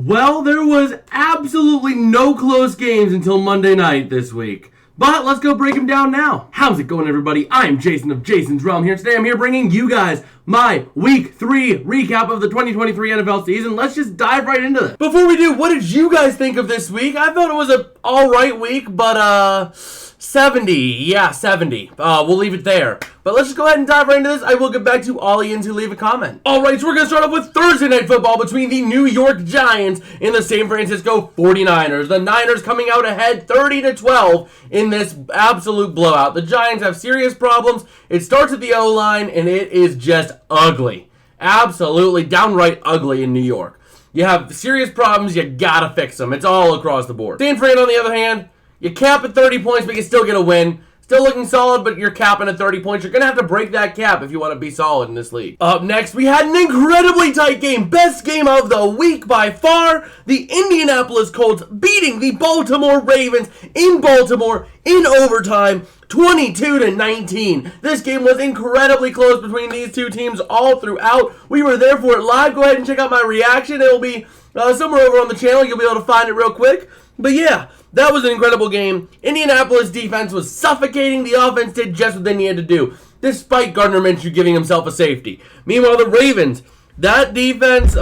Well, there was absolutely no close games until Monday night this week. But let's go break them down now. How's it going, everybody? I'm Jason of Jason's Realm here. Today I'm here bringing you guys my Week 3 recap of the 2023 NFL season. Let's just dive right into this. Before we do, what did you guys think of this week? I thought it was an alright week, but 70. Yeah, 70. We'll leave it there. But let's just go ahead and dive right into this. I will get back to all Ians who leave a comment. Alright, so we're going to start off with Thursday Night Football between the New York Giants and the San Francisco 49ers. The Niners coming out ahead 30-12 in this absolute blowout. The Giants have serious problems. It starts at the O-line, and it is just ugly. Absolutely downright ugly in New York. You have serious problems, you gotta fix them. It's all across the board. San Fran, on the other hand, you cap at 30 points, but you still get a win. Still looking solid, but you're capping at 30 points. You're going to have to break that cap if you want to be solid in this league. Up next, we had an incredibly tight game. Best game of the week by far. The Indianapolis Colts beating the Baltimore Ravens in Baltimore in overtime, 22-19. This game was incredibly close between these two teams all throughout. We were there for it live. Go ahead and check out my reaction. It will be somewhere over on the channel. You'll be able to find it real quick. But yeah, that was an incredible game. Indianapolis defense was suffocating. The offense did just what they needed to do, despite Gardner Minshew giving himself a safety. Meanwhile, the Ravens, that defense,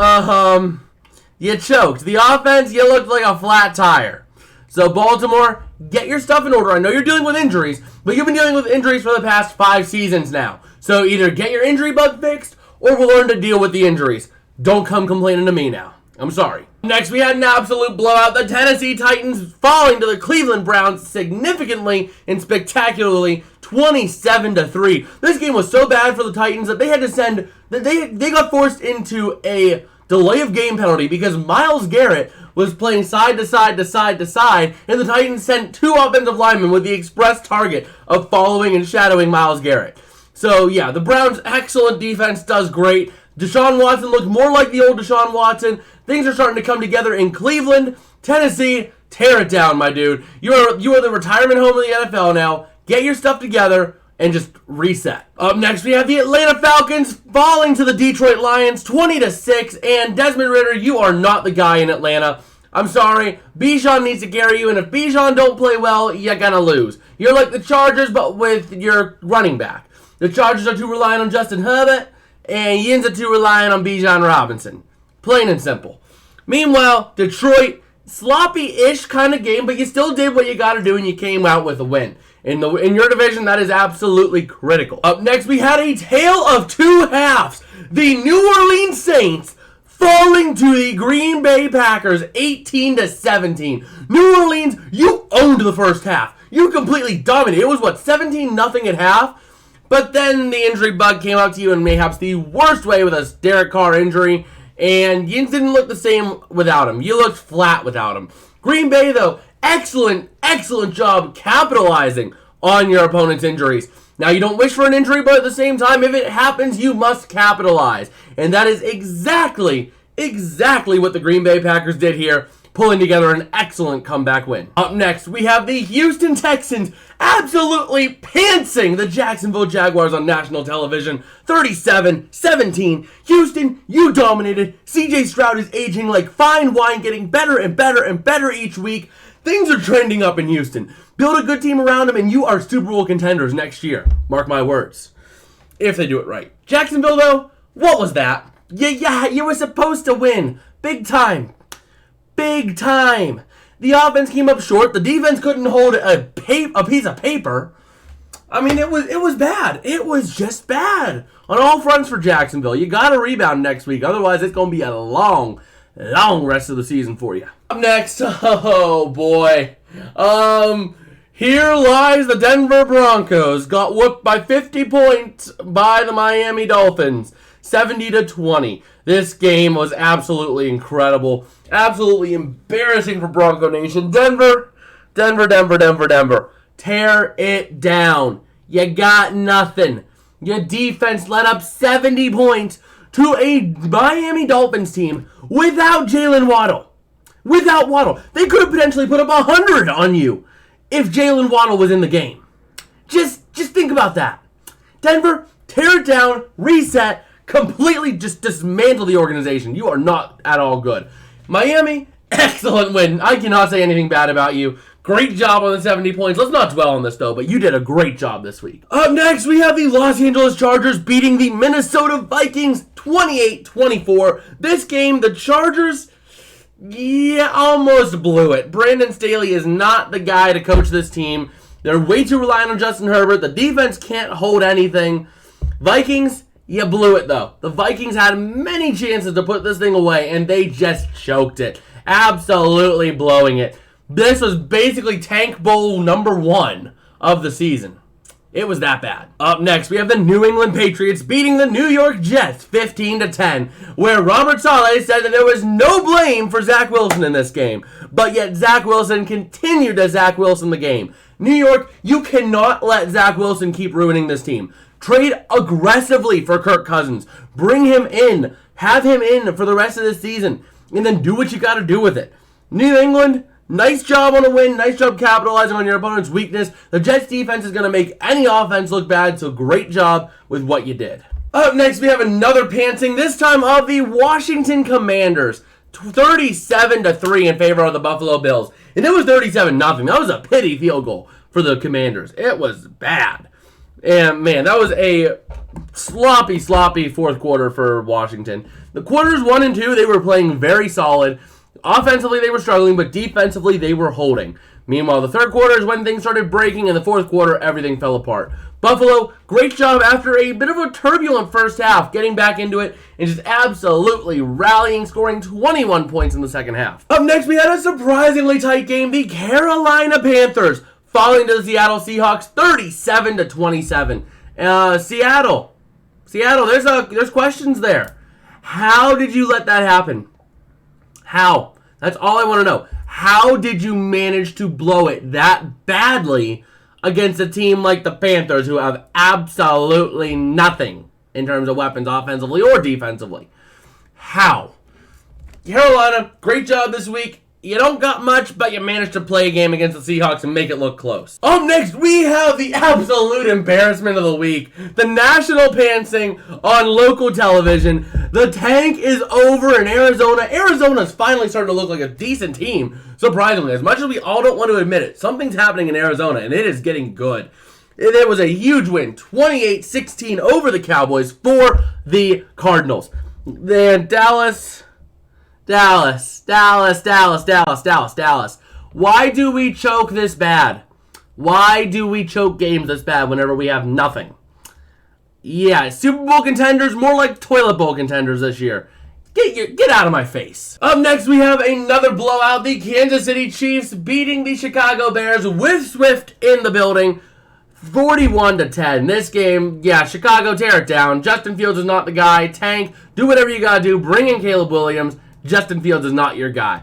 you choked. The offense, you looked like a flat tire. So Baltimore, get your stuff in order. I know you're dealing with injuries, but you've been dealing with injuries for the past 5 seasons now. So either get your injury bug fixed, or we'll learn to deal with the injuries. Don't come complaining to me now. I'm sorry. Next, we had an absolute blowout. The Tennessee Titans falling to the Cleveland Browns significantly and spectacularly, 27-3. This game was so bad for the Titans that they had to send, they got forced into a delay of game penalty because Myles Garrett was playing side to side to side to side, and the Titans sent 2 offensive linemen with the express target of following and shadowing Myles Garrett. So yeah, the Browns' excellent defense does great. Deshaun Watson looked more like the old Deshaun Watson. Things are starting to come together in Cleveland. Tennessee, tear it down, my dude. You are the retirement home of the NFL now. Get your stuff together and just reset. Up next, we have the Atlanta Falcons falling to the Detroit Lions 20-6. And Desmond Ridder, you are not the guy in Atlanta. I'm sorry. Bijan needs to carry you, and if Bijan don't play well, you're gonna lose. You're like the Chargers, but with your running back. The Chargers are too reliant on Justin Herbert, and Yins are too reliant on Bijan Robinson. Plain and simple. Meanwhile, Detroit, sloppy-ish kind of game, but you still did what you got to do, and you came out with a win. In your division, that is absolutely critical. Up next, we had a tale of 2 halves. The New Orleans Saints falling to the Green Bay Packers 18-17. New Orleans, you owned the first half. You completely dominated. It was, 17-0 at half? But then the injury bug came out to you in mayhaps the worst way with a Derek Carr injury, and you didn't look the same without him. You looked flat without him. Green Bay, though, excellent job capitalizing on your opponent's injuries. Now, you don't wish for an injury, but at the same time, if it happens, you must capitalize. And that is exactly what the Green Bay Packers did here, pulling together an excellent comeback win. Up next, we have the Houston Texans absolutely pantsing the Jacksonville Jaguars on national television, 37-17. Houston, you dominated. CJ Stroud is aging like fine wine, getting better and better and better each week. Things are trending up in Houston. Build a good team around them, and you are Super Bowl contenders next year. Mark my words. If they do it right. Jacksonville, though, what was that? Yeah, you were supposed to win. Big time. Big time. The offense came up short. The defense couldn't hold a piece of paper. I mean, it was bad. It was just bad on all fronts for Jacksonville. You got to rebound next week. Otherwise, it's going to be a long rest of the season for you. Up next, oh boy. Here lies the Denver Broncos. Got whooped by 50 points by the Miami Dolphins. 70-20. This game was absolutely incredible. Absolutely embarrassing for Bronco Nation. Denver. Tear it down. You got nothing. Your defense let up 70 points to a Miami Dolphins team without Jalen Waddle. Without Waddle. They could have potentially put up 100 on you if Jalen Waddle was in the game. Just think about that. Denver, tear it down, reset, completely just dismantle the organization. You are not at all good. Miami, excellent win. I cannot say anything bad about you. Great job on the 70 points. Let's not dwell on this, though, but you did a great job this week. Up next, we have the Los Angeles Chargers beating the Minnesota Vikings 28-24. This game, the Chargers, almost blew it. Brandon Staley is not the guy to coach this team. They're way too reliant on Justin Herbert. The defense can't hold anything. Vikings, you blew it, though. The Vikings had many chances to put this thing away, and they just choked it. Absolutely blowing it. This was basically Tank Bowl #1 of the season. It was that bad. Up next, we have the New England Patriots beating the New York Jets 15-10, where Robert Saleh said that there was no blame for Zach Wilson in this game. But yet Zach Wilson continued to Zach Wilson the game. New York, you cannot let Zach Wilson keep ruining this team. Trade aggressively for Kirk Cousins. Bring him in. Have him in for the rest of the season. And then do what you got to do with it. New England, nice job on a win. Nice job capitalizing on your opponent's weakness. The Jets defense is going to make any offense look bad, so great job with what you did. Up next, we have another pantsing, this time of the Washington Commanders. 37-3 in favor of the Buffalo Bills. And it was 37-0. That was a pity field goal for the Commanders. It was bad. And, man, that was a sloppy fourth quarter for Washington. The quarters 1 and 2, they were playing very solid. Offensively, they were struggling, but defensively, they were holding. Meanwhile, the third quarter is when things started breaking, and the fourth quarter, everything fell apart. Buffalo, great job after a bit of a turbulent first half, getting back into it and just absolutely rallying, scoring 21 points in the second half. Up next, we had a surprisingly tight game. The Carolina Panthers falling to the Seattle Seahawks 37-27. Seattle, there's questions there. How did you let that happen? How? That's all I want to know. How did you manage to blow it that badly against a team like the Panthers, who have absolutely nothing in terms of weapons offensively or defensively? How? Carolina, great job this week. You don't got much, but you managed to play a game against the Seahawks and make it look close. Up next, we have the absolute embarrassment of the week. The national pantsing on local television. The tank is over in Arizona. Arizona's finally starting to look like a decent team, surprisingly. As much as we all don't want to admit it, something's happening in Arizona, and it is getting good. It was a huge win, 28-16 over the Cowboys for the Cardinals. Then Dallas. Why do we choke this bad? Why do we choke games this bad whenever we have nothing? Yeah, Super Bowl contenders, more like toilet bowl contenders this year. Get out of my face. Up next, we have another blowout. The Kansas City Chiefs beating the Chicago Bears with Swift in the building. 41-10. This game, Chicago, tear it down. Justin Fields is not the guy. Tank, do whatever you gotta do. Bring in Caleb Williams. Justin Fields is not your guy.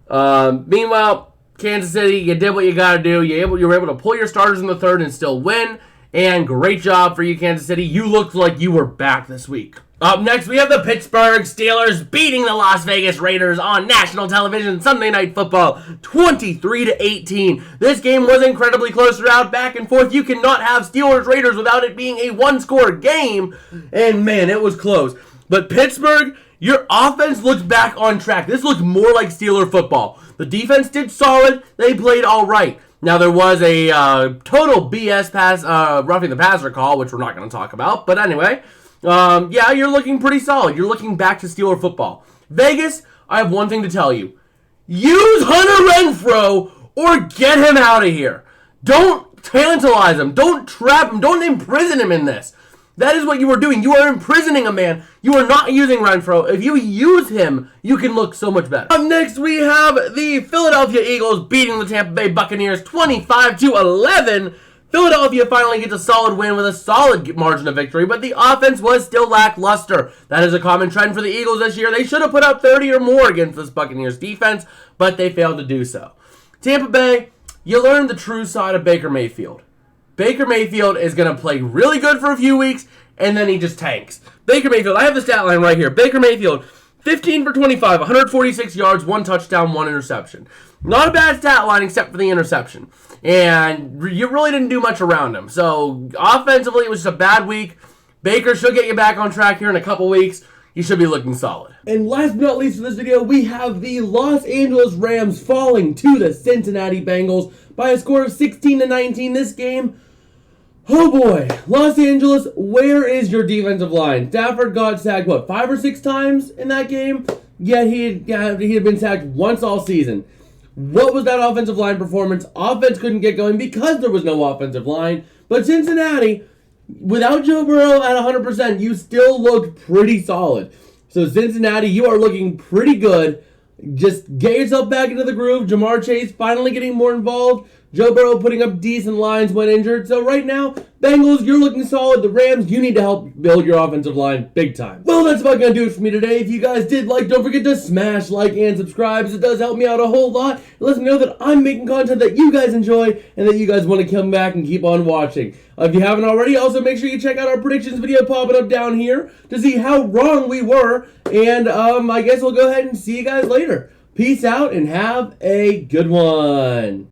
Meanwhile, Kansas City, you did what you got to do. You were able to pull your starters in the third and still win. And great job for you, Kansas City. You looked like you were back this week. Up next, we have the Pittsburgh Steelers beating the Las Vegas Raiders on national television Sunday Night Football, 23-18. This game was incredibly close throughout, back and forth. You cannot have Steelers-Raiders without it being a one-score game. And, man, it was close. But Pittsburgh, your offense looked back on track. This looked more like Steeler football. The defense did solid. They played all right. Now, there was a total BS pass, roughing the passer call, which we're not going to talk about. But anyway, you're looking pretty solid. You're looking back to Steeler football. Vegas, I have one thing to tell you. Use Hunter Renfrow or get him out of here. Don't tantalize him. Don't trap him. Don't imprison him in this. That is what you are doing. You are imprisoning a man. You are not using Renfrow. If you use him, you can look so much better. Up next, we have the Philadelphia Eagles beating the Tampa Bay Buccaneers 25-11. Philadelphia finally gets a solid win with a solid margin of victory, but the offense was still lackluster. That is a common trend for the Eagles this year. They should have put up 30 or more against this Buccaneers defense, but they failed to do so. Tampa Bay, you learned the true side of Baker Mayfield. Baker Mayfield is going to play really good for a few weeks, and then he just tanks. Baker Mayfield, I have the stat line right here. Baker Mayfield, 15 for 25, 146 yards, 1 touchdown, 1 interception. Not a bad stat line except for the interception. And you really didn't do much around him. So offensively, it was just a bad week. Baker should get you back on track here in a couple weeks. he should be looking solid. And last but not least for this video, we have the Los Angeles Rams falling to the Cincinnati Bengals by a score of 16-19. This game, oh boy, Los Angeles, where is your defensive line? Stafford got sacked, what, 5 or 6 times in that game? Yeah, he had been sacked once all season. What was that offensive line performance? Offense couldn't get going because there was no offensive line. But Cincinnati, without Joe Burrow at 100%, you still looked pretty solid. So Cincinnati, you are looking pretty good. Just get yourself back into the groove. Jamar Chase finally getting more involved. Joe Burrow putting up decent lines when injured. So right now, Bengals, you're looking solid. The Rams, you need to help build your offensive line big time. Well, that's about going to do it for me today. If you guys did like, don't forget to smash like and subscribe. It does help me out a whole lot. It lets me know that I'm making content that you guys enjoy and that you guys want to come back and keep on watching. If you haven't already, also make sure you check out our predictions video popping up down here to see how wrong we were. And I guess we'll go ahead and see you guys later. Peace out and have a good one.